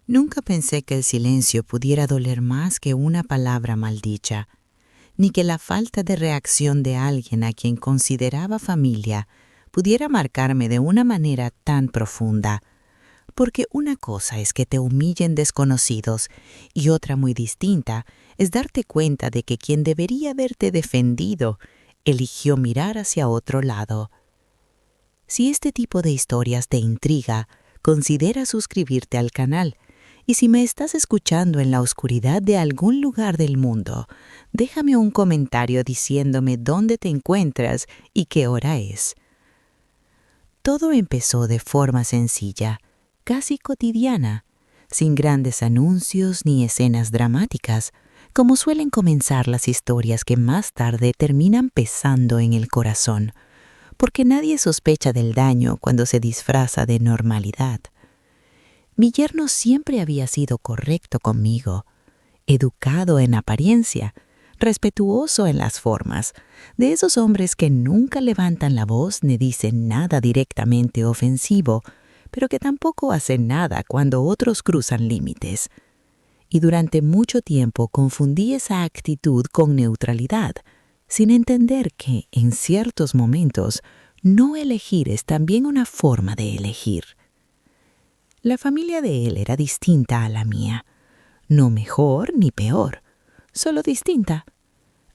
Nunca pensé que el silencio pudiera doler más que una palabra maldicha, ni que la falta de reacción de alguien a quien consideraba familia pudiera marcarme de una manera tan profunda. Porque una cosa es que te humillen desconocidos y otra muy distinta es darte cuenta de que quien debería haberte defendido eligió mirar hacia otro lado. Si este tipo de historias te intriga, considera suscribirte al canal. Y si me estás escuchando en la oscuridad de algún lugar del mundo, déjame un comentario diciéndome dónde te encuentras y qué hora es. Todo empezó de forma sencilla, casi cotidiana, sin grandes anuncios ni escenas dramáticas, como suelen comenzar las historias que más tarde terminan pesando en el corazón, porque nadie sospecha del daño cuando se disfraza de normalidad. Mi yerno siempre había sido correcto conmigo, educado en apariencia, respetuoso en las formas, de esos hombres que nunca levantan la voz ni dicen nada directamente ofensivo, pero que tampoco hacen nada cuando otros cruzan límites. Y durante mucho tiempo confundí esa actitud con neutralidad, sin entender que, en ciertos momentos, no elegir es también una forma de elegir. La familia de él era distinta a la mía, no mejor ni peor, solo distinta.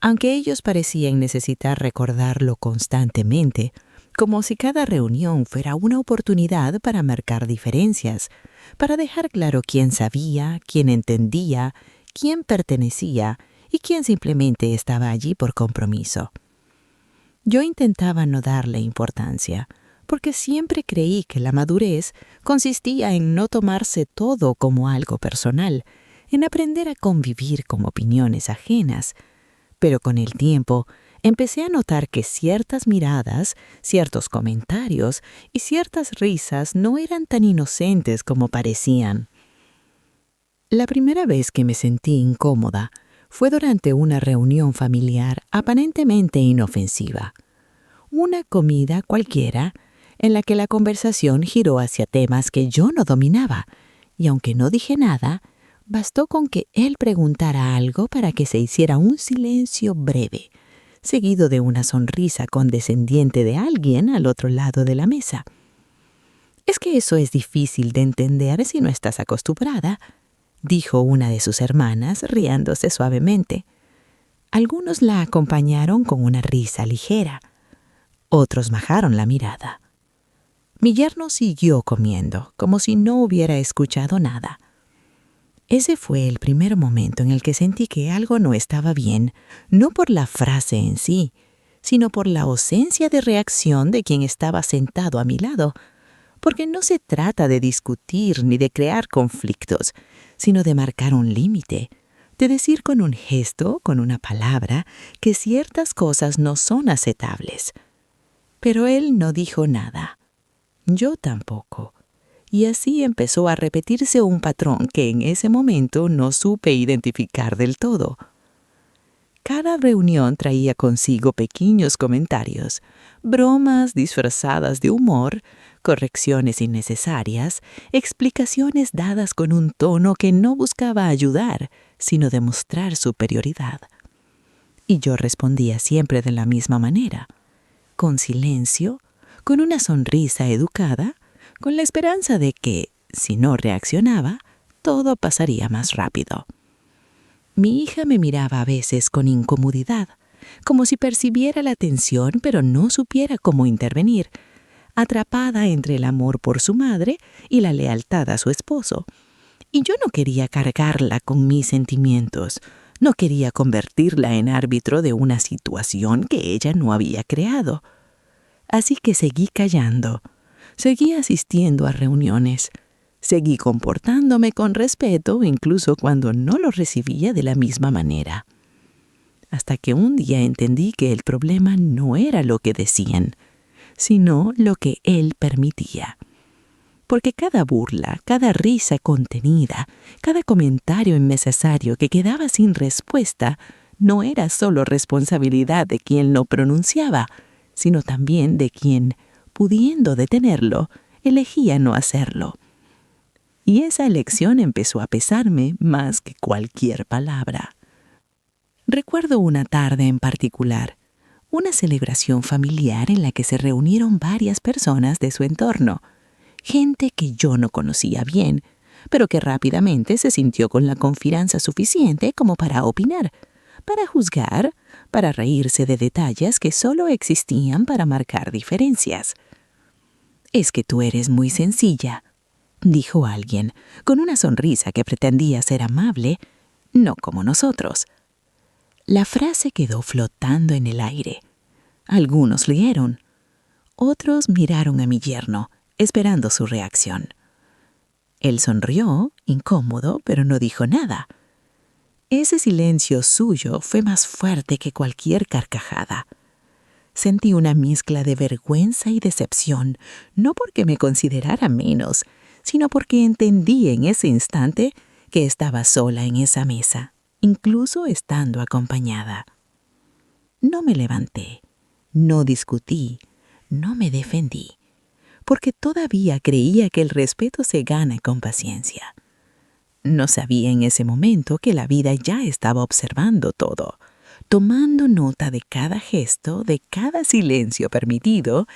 Aunque ellos parecían necesitar recordarlo constantemente, como si cada reunión fuera una oportunidad para marcar diferencias, para dejar claro quién sabía, quién entendía, quién pertenecía y quién simplemente estaba allí por compromiso. Yo intentaba no darle importancia, porque siempre creí que la madurez consistía en no tomarse todo como algo personal, en aprender a convivir con opiniones ajenas. Pero con el tiempo empecé a notar que ciertas miradas, ciertos comentarios y ciertas risas no eran tan inocentes como parecían. La primera vez que me sentí incómoda fue durante una reunión familiar aparentemente inofensiva. Una comida cualquiera en la que la conversación giró hacia temas que yo no dominaba, y aunque no dije nada, bastó con que él preguntara algo para que se hiciera un silencio breve, seguido de una sonrisa condescendiente de alguien al otro lado de la mesa. «Es que eso es difícil de entender si no estás acostumbrada», dijo una de sus hermanas, riéndose suavemente. Algunos la acompañaron con una risa ligera. Otros bajaron la mirada. Mi yerno siguió comiendo, como si no hubiera escuchado nada. Ese fue el primer momento en el que sentí que algo no estaba bien, no por la frase en sí, sino por la ausencia de reacción de quien estaba sentado a mi lado, porque no se trata de discutir ni de crear conflictos, sino de marcar un límite, de decir con un gesto, con una palabra, que ciertas cosas no son aceptables. Pero él no dijo nada. Yo tampoco. Y así empezó a repetirse un patrón que en ese momento no supe identificar del todo. Cada reunión traía consigo pequeños comentarios, bromas disfrazadas de humor, correcciones innecesarias, explicaciones dadas con un tono que no buscaba ayudar, sino demostrar superioridad. Y yo respondía siempre de la misma manera, con silencio, con una sonrisa educada, con la esperanza de que, si no reaccionaba, todo pasaría más rápido. Mi hija me miraba a veces con incomodidad, como si percibiera la tensión pero no supiera cómo intervenir, atrapada entre el amor por su madre y la lealtad a su esposo. Y yo no quería cargarla con mis sentimientos, no quería convertirla en árbitro de una situación que ella no había creado. Así que seguí callando, seguí asistiendo a reuniones, seguí comportándome con respeto incluso cuando no lo recibía de la misma manera. Hasta que un día entendí que el problema no era lo que decían, sino lo que él permitía. Porque cada burla, cada risa contenida, cada comentario innecesario que quedaba sin respuesta no era solo responsabilidad de quien lo pronunciaba, sino también de quien, pudiendo detenerlo, elegía no hacerlo. y esa elección empezó a pesarme más que cualquier palabra. Recuerdo una tarde en particular, una celebración familiar en la que se reunieron varias personas de su entorno, gente que yo no conocía bien, pero que rápidamente se sintió con la confianza suficiente como para opinar, para juzgar, para reírse de detalles que solo existían para marcar diferencias. «Es que tú eres muy sencilla», dijo alguien, con una sonrisa que pretendía ser amable, no como nosotros. La frase quedó flotando en el aire. Algunos rieron. Otros miraron a mi yerno, esperando su reacción. Él sonrió, incómodo, pero no dijo nada. Ese silencio suyo fue más fuerte que cualquier carcajada. Sentí una mezcla de vergüenza y decepción, no porque me considerara menos, sino porque entendí en ese instante que estaba sola en esa mesa, incluso estando acompañada. No me levanté, no discutí, no me defendí, porque todavía creía que el respeto se gana con paciencia. No sabía en ese momento que la vida ya estaba observando todo, tomando nota de cada gesto, de cada silencio permitido,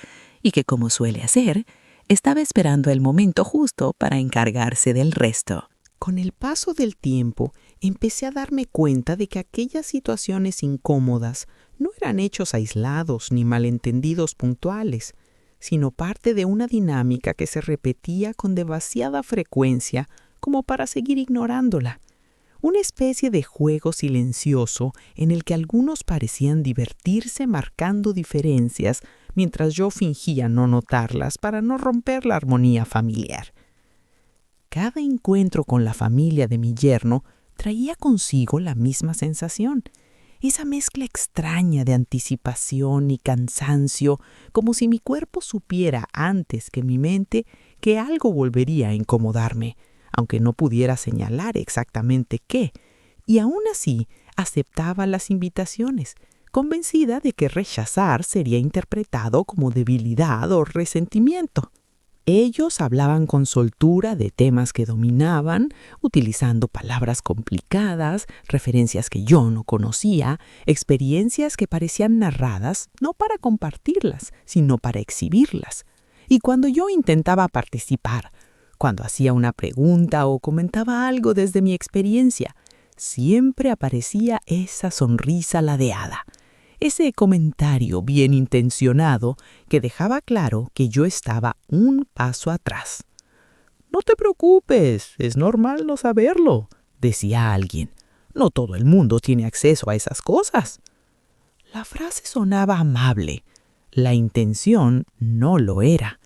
y que, como suele hacer, estaba esperando el momento justo para encargarse del resto. Con el paso del tiempo, empecé a darme cuenta de que aquellas situaciones incómodas no eran hechos aislados ni malentendidos puntuales, sino parte de una dinámica que se repetía con demasiada frecuencia como para seguir ignorándola. Una especie de juego silencioso en el que algunos parecían divertirse marcando diferencias mientras yo fingía no notarlas para no romper la armonía familiar. Cada encuentro con la familia de mi yerno traía consigo la misma sensación, esa mezcla extraña de anticipación y cansancio, como si mi cuerpo supiera antes que mi mente que algo volvería a incomodarme, aunque no pudiera señalar exactamente qué, y aún así aceptaba las invitaciones, convencida de que rechazar sería interpretado como debilidad o resentimiento. Ellos hablaban con soltura de temas que dominaban, utilizando palabras complicadas, referencias que yo no conocía, experiencias que parecían narradas no para compartirlas, sino para exhibirlas. Y cuando yo intentaba participar, cuando hacía una pregunta o comentaba algo desde mi experiencia, siempre aparecía esa sonrisa ladeada, ese comentario bien intencionado que dejaba claro que yo estaba un paso atrás. «No te preocupes, es normal no saberlo», decía alguien. «No todo el mundo tiene acceso a esas cosas». La frase sonaba amable. La intención no lo era.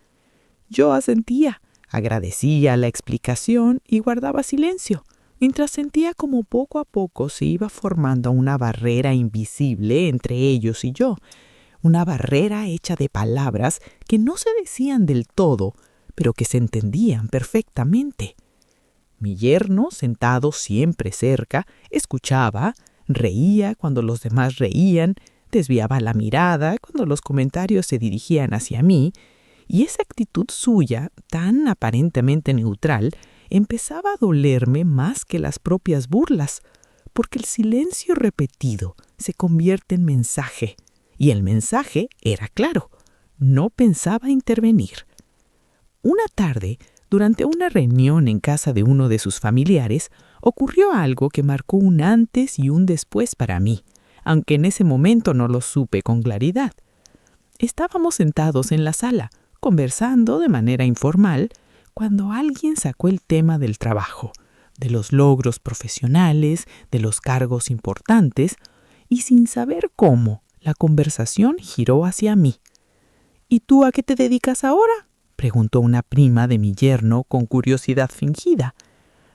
Yo asentía, agradecía la explicación y guardaba silencio, mientras sentía como poco a poco se iba formando una barrera invisible entre ellos y yo, una barrera hecha de palabras que no se decían del todo, pero que se entendían perfectamente. Mi yerno, sentado siempre cerca, escuchaba, reía cuando los demás reían, desviaba la mirada cuando los comentarios se dirigían hacia mí, y esa actitud suya, tan aparentemente neutral, empezaba a dolerme más que las propias burlas, porque el silencio repetido se convierte en mensaje, y el mensaje era claro, no pensaba intervenir. Una tarde, durante una reunión en casa de uno de sus familiares, ocurrió algo que marcó un antes y un después para mí, aunque en ese momento no lo supe con claridad. Estábamos sentados en la sala, conversando de manera informal, cuando alguien sacó el tema del trabajo, de los logros profesionales, de los cargos importantes, y sin saber cómo, la conversación giró hacia mí. «¿Y tú a qué te dedicas ahora?», preguntó una prima de mi yerno con curiosidad fingida.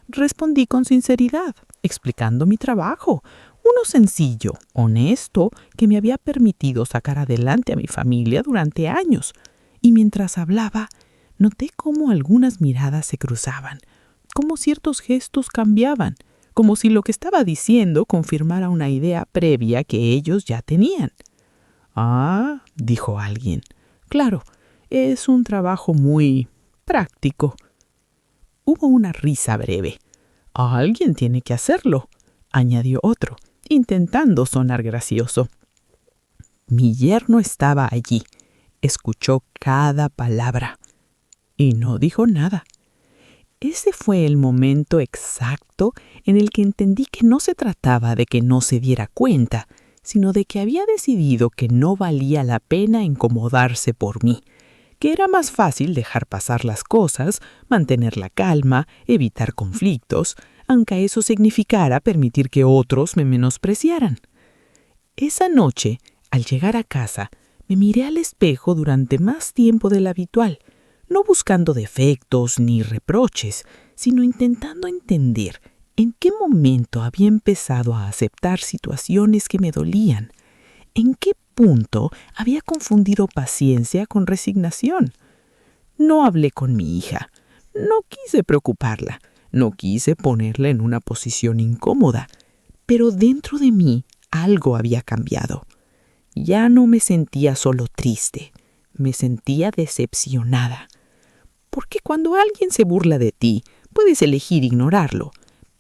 Respondí con sinceridad, explicando mi trabajo, uno sencillo, honesto, que me había permitido sacar adelante a mi familia durante años. Y mientras hablaba, noté cómo algunas miradas se cruzaban, cómo ciertos gestos cambiaban, como si lo que estaba diciendo confirmara una idea previa que ellos ya tenían. «Ah», dijo alguien, «claro, es un trabajo muy práctico». Hubo una risa breve. «Alguien tiene que hacerlo», añadió otro, intentando sonar gracioso. Mi yerno estaba allí. Escuchó cada palabra y no dijo nada. Ese fue el momento exacto en el que entendí que no se trataba de que no se diera cuenta, sino de que había decidido que no valía la pena incomodarse por mí, que era más fácil dejar pasar las cosas, mantener la calma, evitar conflictos, aunque eso significara permitir que otros me menospreciaran. Esa noche, al llegar a casa, me miré al espejo durante más tiempo del habitual, no buscando defectos ni reproches, sino intentando entender en qué momento había empezado a aceptar situaciones que me dolían, en qué punto había confundido paciencia con resignación. No hablé con mi hija, no quise preocuparla, no quise ponerla en una posición incómoda, pero dentro de mí algo había cambiado. Ya no me sentía solo triste, me sentía decepcionada. Porque cuando alguien se burla de ti, puedes elegir ignorarlo.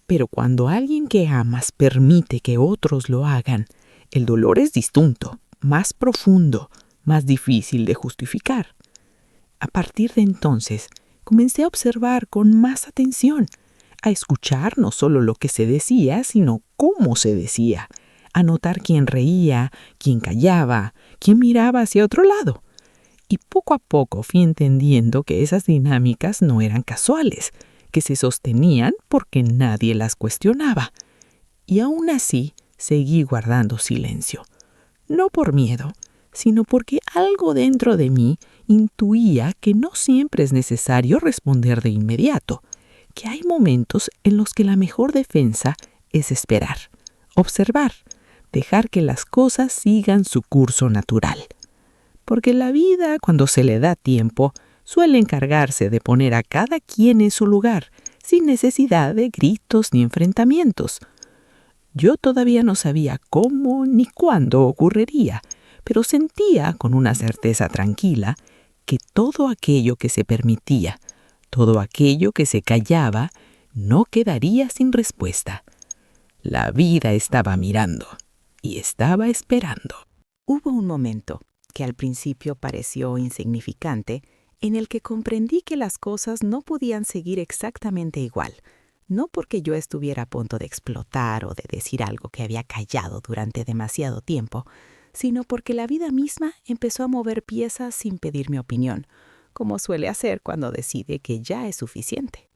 Pero cuando alguien que amas permite que otros lo hagan, el dolor es distinto, más profundo, más difícil de justificar. A partir de entonces, comencé a observar con más atención, a escuchar no solo lo que se decía, sino cómo se decía, a notar quién reía, quién callaba, quién miraba hacia otro lado. Y poco a poco fui entendiendo que esas dinámicas no eran casuales, que se sostenían porque nadie las cuestionaba. Y aún así seguí guardando silencio. No por miedo, sino porque algo dentro de mí intuía que no siempre es necesario responder de inmediato, que hay momentos en los que la mejor defensa es esperar, observar, dejar que las cosas sigan su curso natural. Porque la vida, cuando se le da tiempo, suele encargarse de poner a cada quien en su lugar, sin necesidad de gritos ni enfrentamientos. Yo todavía no sabía cómo ni cuándo ocurriría, pero sentía con una certeza tranquila que todo aquello que se permitía, todo aquello que se callaba, no quedaría sin respuesta. La vida estaba mirando y estaba esperando. Hubo un momento que al principio pareció insignificante, en el que comprendí que las cosas no podían seguir exactamente igual, no porque yo estuviera a punto de explotar o de decir algo que había callado durante demasiado tiempo, sino porque la vida misma empezó a mover piezas sin pedir mi opinión, como suele hacer cuando decide que ya es suficiente.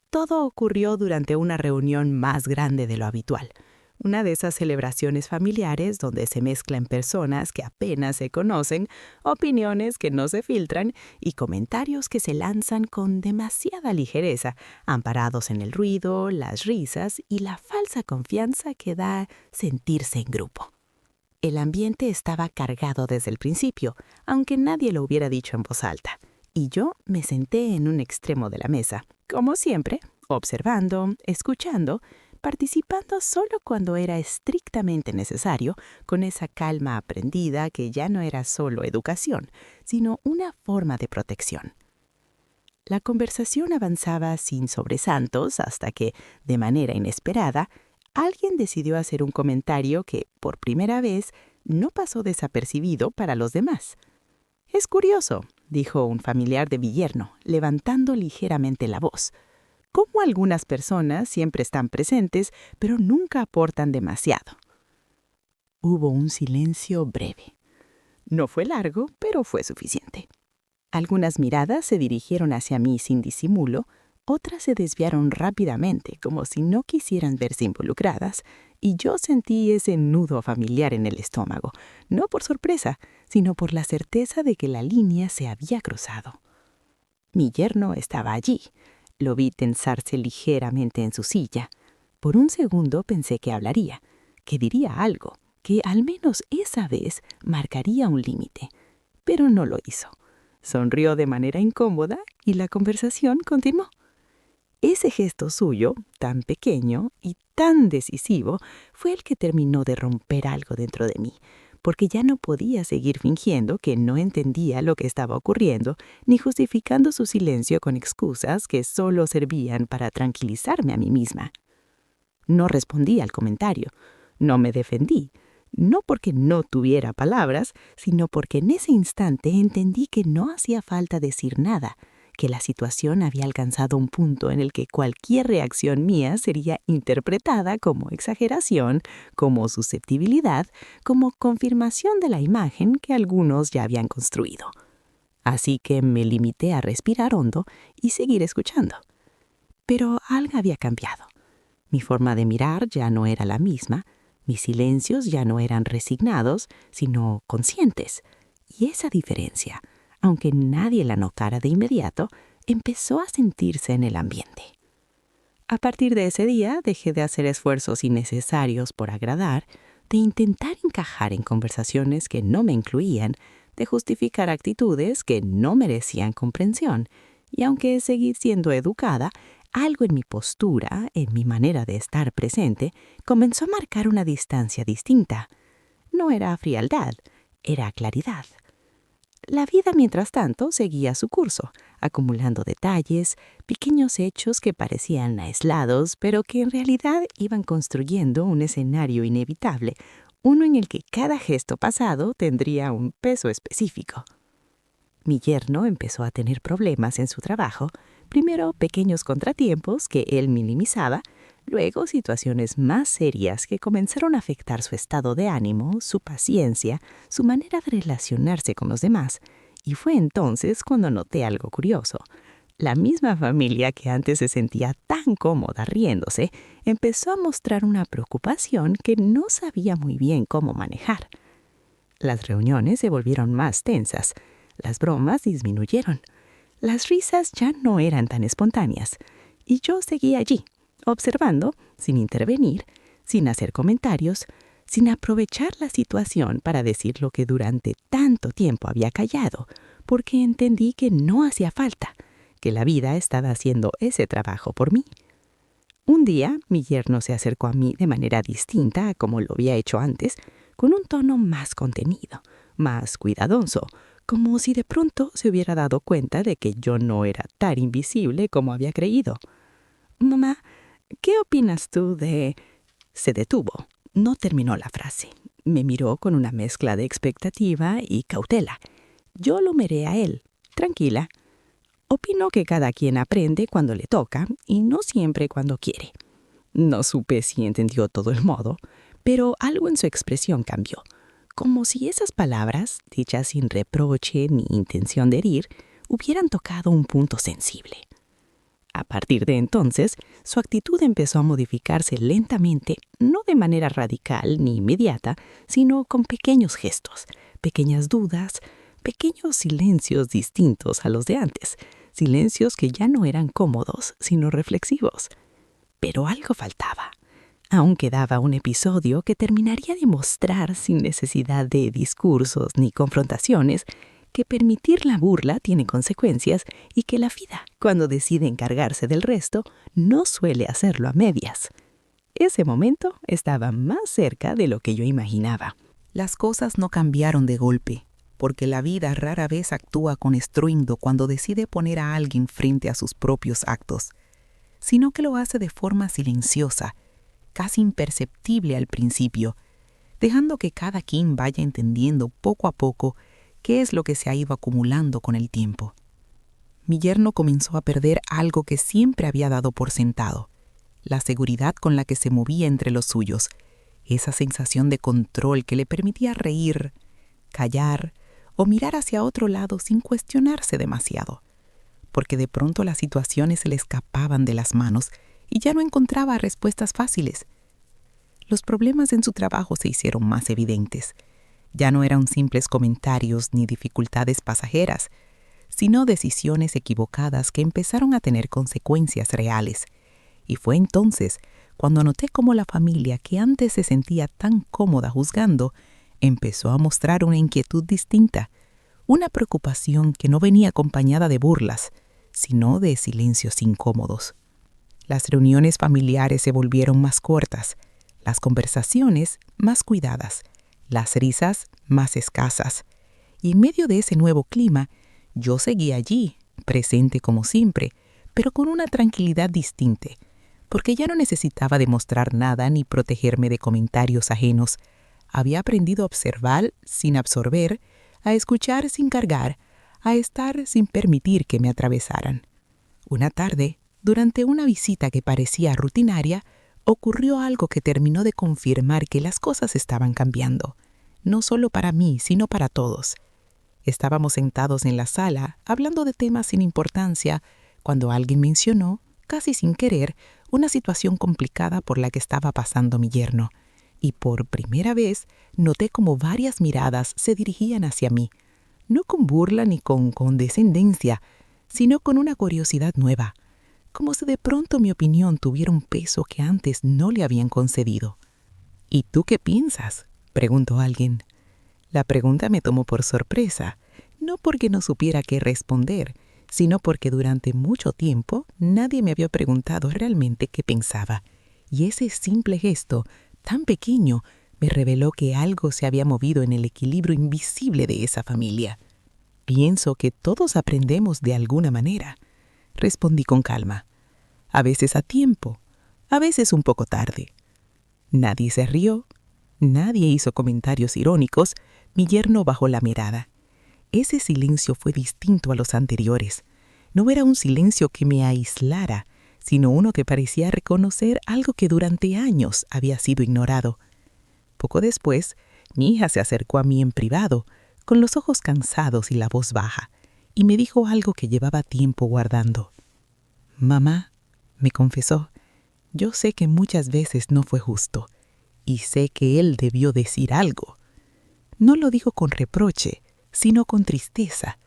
Todo ocurrió durante una reunión más grande de lo habitual, una de esas celebraciones familiares donde se mezclan personas que apenas se conocen, opiniones que no se filtran y comentarios que se lanzan con demasiada ligereza, amparados en el ruido, las risas y la falsa confianza que da sentirse en grupo. El ambiente estaba cargado desde el principio, aunque nadie lo hubiera dicho en voz alta, y yo me senté en un extremo de la mesa, como siempre, observando, escuchando, participando solo cuando era estrictamente necesario, con esa calma aprendida que ya no era solo educación, sino una forma de protección. La conversación avanzaba sin sobresaltos hasta que, de manera inesperada, alguien decidió hacer un comentario que, por primera vez, no pasó desapercibido para los demás. «Es curioso», dijo un familiar de mi yerno, levantando ligeramente la voz, «cómo algunas personas siempre están presentes, pero nunca aportan demasiado». Hubo un silencio breve. No fue largo, pero fue suficiente. Algunas miradas se dirigieron hacia mí sin disimulo, otras se desviaron rápidamente, como si no quisieran verse involucradas, y yo sentí ese nudo familiar en el estómago, no por sorpresa, sino por la certeza de que la línea se había cruzado. Mi yerno estaba allí. Lo vi tensarse ligeramente en su silla. Por un segundo pensé que hablaría, que diría algo, que al menos esa vez marcaría un límite, pero no lo hizo. Sonrió de manera incómoda y la conversación continuó. Ese gesto suyo, tan pequeño y tan decisivo, fue el que terminó de romper algo dentro de mí, porque ya no podía seguir fingiendo que no entendía lo que estaba ocurriendo, ni justificando su silencio con excusas que solo servían para tranquilizarme a mí misma. No respondí al comentario, no me defendí, no porque no tuviera palabras, sino porque en ese instante entendí que no hacía falta decir nada, que la situación había alcanzado un punto en el que cualquier reacción mía sería interpretada como exageración, como susceptibilidad, como confirmación de la imagen que algunos ya habían construido. Así que me limité a respirar hondo y seguir escuchando. Pero algo había cambiado. Mi forma de mirar ya no era la misma, mis silencios ya no eran resignados, sino conscientes. Y esa diferencia, aunque nadie la notara de inmediato, empezó a sentirse en el ambiente. A partir de ese día dejé de hacer esfuerzos innecesarios por agradar, de intentar encajar en conversaciones que no me incluían, de justificar actitudes que no merecían comprensión, y aunque seguí siendo educada, algo en mi postura, en mi manera de estar presente, comenzó a marcar una distancia distinta. No era frialdad, era claridad. La vida, mientras tanto, seguía su curso, acumulando detalles, pequeños hechos que parecían aislados, pero que en realidad iban construyendo un escenario inevitable, uno en el que cada gesto pasado tendría un peso específico. Mi yerno empezó a tener problemas en su trabajo, primero pequeños contratiempos que él minimizaba, luego situaciones más serias que comenzaron a afectar su estado de ánimo, su paciencia, su manera de relacionarse con los demás. Y fue entonces cuando noté algo curioso. La misma familia que antes se sentía tan cómoda riéndose, empezó a mostrar una preocupación que no sabía muy bien cómo manejar. Las reuniones se volvieron más tensas, las bromas disminuyeron, las risas ya no eran tan espontáneas, y yo seguía allí, observando, sin intervenir, sin hacer comentarios, sin aprovechar la situación para decir lo que durante tanto tiempo había callado, porque entendí que no hacía falta, que la vida estaba haciendo ese trabajo por mí. Un día, mi yerno se acercó a mí de manera distinta a como lo había hecho antes, con un tono más contenido, más cuidadoso, como si de pronto se hubiera dado cuenta de que yo no era tan invisible como había creído. «Mamá, ¿qué opinas tú de...?» Se detuvo. No terminó la frase. Me miró con una mezcla de expectativa y cautela. Yo lo miré a él, tranquila. Opino que cada quien aprende cuando le toca y no siempre cuando quiere. No supe si entendió todo el modo, pero algo en su expresión cambió. Como si esas palabras, dichas sin reproche ni intención de herir, hubieran tocado un punto sensible. A partir de entonces, su actitud empezó a modificarse lentamente, no de manera radical ni inmediata, sino con pequeños gestos, pequeñas dudas, pequeños silencios distintos a los de antes, silencios que ya no eran cómodos, sino reflexivos. Pero algo faltaba. Aún quedaba un episodio que terminaría de mostrar, sin necesidad de discursos ni confrontaciones, que permitir la burla tiene consecuencias y que la vida, cuando decide encargarse del resto, no suele hacerlo a medias. Ese momento estaba más cerca de lo que yo imaginaba. Las cosas no cambiaron de golpe, porque la vida rara vez actúa con estruendo cuando decide poner a alguien frente a sus propios actos, sino que lo hace de forma silenciosa, casi imperceptible al principio, dejando que cada quien vaya entendiendo poco a poco qué es lo que se ha ido acumulando con el tiempo. Mi yerno comenzó a perder algo que siempre había dado por sentado, la seguridad con la que se movía entre los suyos, esa sensación de control que le permitía reír, callar o mirar hacia otro lado sin cuestionarse demasiado, porque de pronto las situaciones se le escapaban de las manos y ya no encontraba respuestas fáciles. Los problemas en su trabajo se hicieron más evidentes. Ya no eran simples comentarios ni dificultades pasajeras, sino decisiones equivocadas que empezaron a tener consecuencias reales. Y fue entonces cuando noté cómo la familia que antes se sentía tan cómoda juzgando empezó a mostrar una inquietud distinta, una preocupación que no venía acompañada de burlas, sino de silencios incómodos. Las reuniones familiares se volvieron más cortas, las conversaciones más cuidadas, las risas más escasas. Y en medio de ese nuevo clima, yo seguía allí, presente como siempre, pero con una tranquilidad distinta, porque ya no necesitaba demostrar nada ni protegerme de comentarios ajenos. Había aprendido a observar sin absorber, a escuchar sin cargar, a estar sin permitir que me atravesaran. Una tarde, durante una visita que parecía rutinaria, ocurrió algo que terminó de confirmar que las cosas estaban cambiando, no solo para mí, sino para todos. Estábamos sentados en la sala, hablando de temas sin importancia, cuando alguien mencionó, casi sin querer, una situación complicada por la que estaba pasando mi yerno, y por primera vez noté como varias miradas se dirigían hacia mí, no con burla ni con condescendencia, sino con una curiosidad nueva, como si de pronto mi opinión tuviera un peso que antes no le habían concedido. ¿Y tú qué piensas?, preguntó alguien. La pregunta me tomó por sorpresa, no porque no supiera qué responder, sino porque durante mucho tiempo nadie me había preguntado realmente qué pensaba, y ese simple gesto, tan pequeño, me reveló que algo se había movido en el equilibrio invisible de esa familia. Pienso que todos aprendemos de alguna manera, respondí con calma. A veces a tiempo, a veces un poco tarde. Nadie se rió, nadie hizo comentarios irónicos, mi yerno bajó la mirada. Ese silencio fue distinto a los anteriores. No era un silencio que me aislara, sino uno que parecía reconocer algo que durante años había sido ignorado. Poco después, mi hija se acercó a mí en privado, con los ojos cansados y la voz baja, y me dijo algo que llevaba tiempo guardando. «Mamá», me confesó, «yo sé que muchas veces no fue justo, y sé que él debió decir algo». No lo dijo con reproche, sino con tristeza,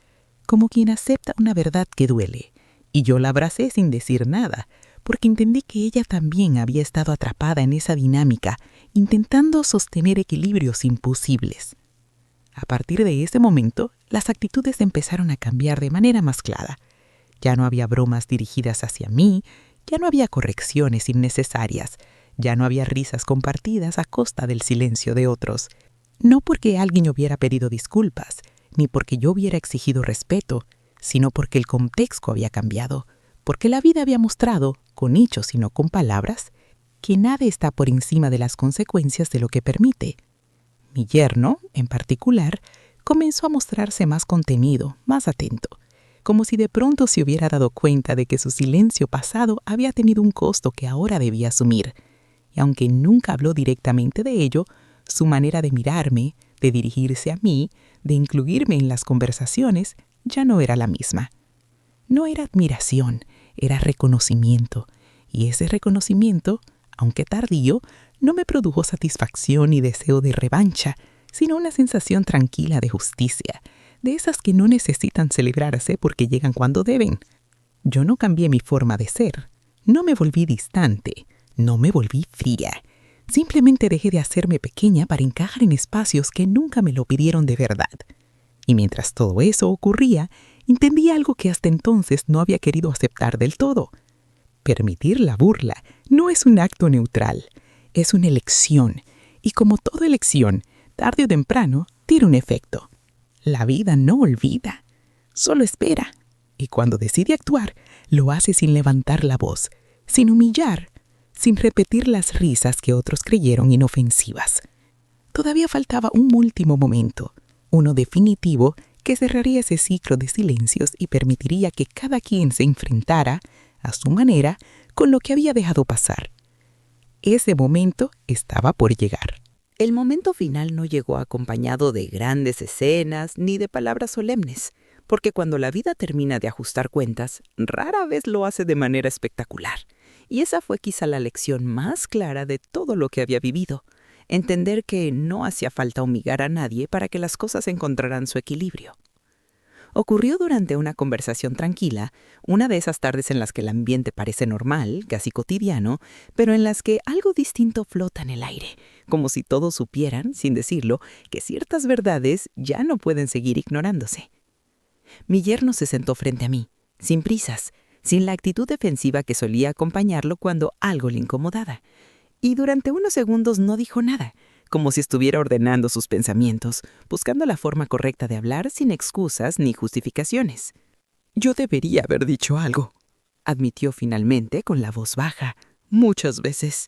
como quien acepta una verdad que duele, y yo la abracé sin decir nada, porque entendí que ella también había estado atrapada en esa dinámica, intentando sostener equilibrios imposibles. A partir de ese momento, las actitudes empezaron a cambiar de manera más clara. Ya no había bromas dirigidas hacia mí, ya no había correcciones innecesarias, ya no había risas compartidas a costa del silencio de otros. No porque alguien hubiera pedido disculpas, ni porque yo hubiera exigido respeto, sino porque el contexto había cambiado, porque la vida había mostrado, con hechos y no con palabras, que nada está por encima de las consecuencias de lo que permite. Mi yerno, en particular, comenzó a mostrarse más contenido, más atento, como si de pronto se hubiera dado cuenta de que su silencio pasado había tenido un costo que ahora debía asumir, y aunque nunca habló directamente de ello, su manera de mirarme, de dirigirse a mí, de incluirme en las conversaciones, ya no era la misma. No era admiración, era reconocimiento, y ese reconocimiento, aunque tardío, no me produjo satisfacción ni deseo de revancha, sino una sensación tranquila de justicia, de esas que no necesitan celebrarse porque llegan cuando deben. Yo no cambié mi forma de ser, no me volví distante, no me volví fría. Simplemente dejé de hacerme pequeña para encajar en espacios que nunca me lo pidieron de verdad. Y mientras todo eso ocurría, entendí algo que hasta entonces no había querido aceptar del todo. Permitir la burla no es un acto neutral, es una elección, y como toda elección, tarde o temprano, tiene un efecto. La vida no olvida, solo espera, y cuando decide actuar, lo hace sin levantar la voz, sin humillar, sin repetir las risas que otros creyeron inofensivas. Todavía faltaba un último momento, uno definitivo que cerraría ese ciclo de silencios y permitiría que cada quien se enfrentara, a su manera, con lo que había dejado pasar. Ese momento estaba por llegar. El momento final no llegó acompañado de grandes escenas ni de palabras solemnes, porque cuando la vida termina de ajustar cuentas, rara vez lo hace de manera espectacular. Y esa fue quizá la lección más clara de todo lo que había vivido. Entender que no hacía falta humillar a nadie para que las cosas encontraran su equilibrio. Ocurrió durante una conversación tranquila, una de esas tardes en las que el ambiente parece normal, casi cotidiano, pero en las que algo distinto flota en el aire, como si todos supieran, sin decirlo, que ciertas verdades ya no pueden seguir ignorándose. Mi yerno se sentó frente a mí, sin prisas, sin la actitud defensiva que solía acompañarlo cuando algo le incomodaba, y durante unos segundos no dijo nada, como si estuviera ordenando sus pensamientos, buscando la forma correcta de hablar sin excusas ni justificaciones. Yo debería haber dicho algo, admitió finalmente con la voz baja, muchas veces.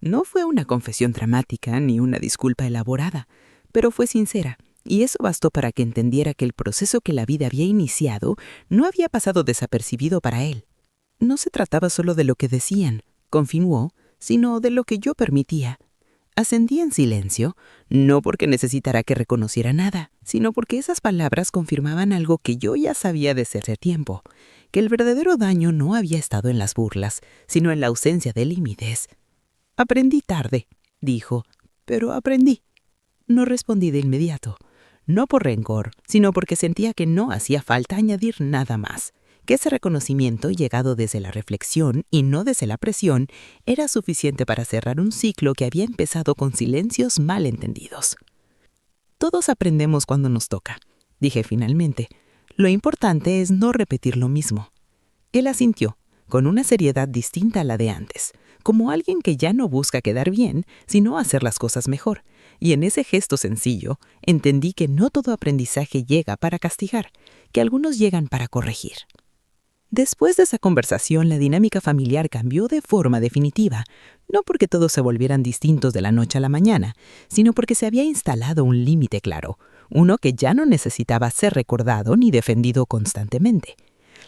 No fue una confesión dramática ni una disculpa elaborada, pero fue sincera, y eso bastó para que entendiera que el proceso que la vida había iniciado no había pasado desapercibido para él. No se trataba solo de lo que decían, continuó, sino de lo que yo permitía. Ascendí en silencio, no porque necesitara que reconociera nada, sino porque esas palabras confirmaban algo que yo ya sabía desde hace tiempo, que el verdadero daño no había estado en las burlas, sino en la ausencia de límites. Aprendí tarde, dijo, pero aprendí. No respondí de inmediato, no por rencor, sino porque sentía que no hacía falta añadir nada más, que ese reconocimiento llegado desde la reflexión y no desde la presión era suficiente para cerrar un ciclo que había empezado con silencios mal entendidos. Todos aprendemos cuando nos toca, dije finalmente. Lo importante es no repetir lo mismo. Él asintió, con una seriedad distinta a la de antes, como alguien que ya no busca quedar bien, sino hacer las cosas mejor. Y en ese gesto sencillo, entendí que no todo aprendizaje llega para castigar, que algunos llegan para corregir. Después de esa conversación, la dinámica familiar cambió de forma definitiva, no porque todos se volvieran distintos de la noche a la mañana, sino porque se había instalado un límite claro, uno que ya no necesitaba ser recordado ni defendido constantemente.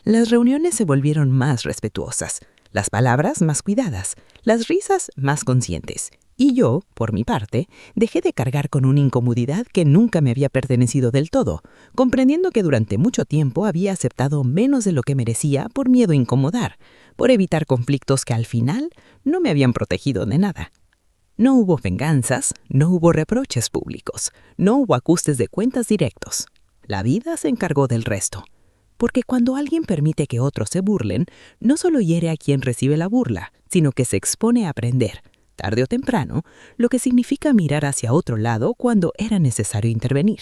Las reuniones se volvieron más respetuosas, las palabras más cuidadas, las risas más conscientes. Y yo, por mi parte, dejé de cargar con una incomodidad que nunca me había pertenecido del todo, comprendiendo que durante mucho tiempo había aceptado menos de lo que merecía por miedo a incomodar, por evitar conflictos que al final no me habían protegido de nada. No hubo venganzas, no hubo reproches públicos, no hubo ajustes de cuentas directos. La vida se encargó del resto. Porque cuando alguien permite que otros se burlen, no solo hiere a quien recibe la burla, sino que se expone a aprender, tarde o temprano, lo que significa mirar hacia otro lado cuando era necesario intervenir.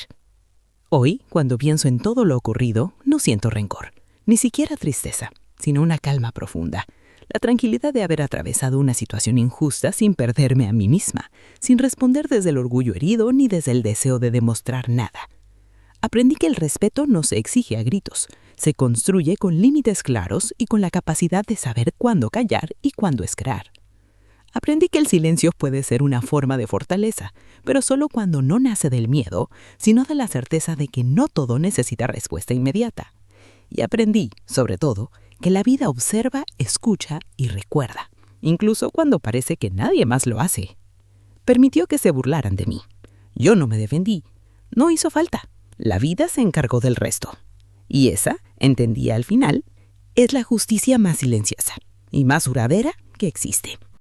Hoy, cuando pienso en todo lo ocurrido, no siento rencor, ni siquiera tristeza, sino una calma profunda, la tranquilidad de haber atravesado una situación injusta sin perderme a mí misma, sin responder desde el orgullo herido ni desde el deseo de demostrar nada. Aprendí que el respeto no se exige a gritos, se construye con límites claros y con la capacidad de saber cuándo callar y cuándo esperar. Aprendí que el silencio puede ser una forma de fortaleza, pero solo cuando no nace del miedo, sino de la certeza de que no todo necesita respuesta inmediata. Y aprendí, sobre todo, que la vida observa, escucha y recuerda, incluso cuando parece que nadie más lo hace. Permitió que se burlaran de mí. Yo no me defendí. No hizo falta. La vida se encargó del resto. Y esa, entendí al final, es la justicia más silenciosa y más duradera que existe.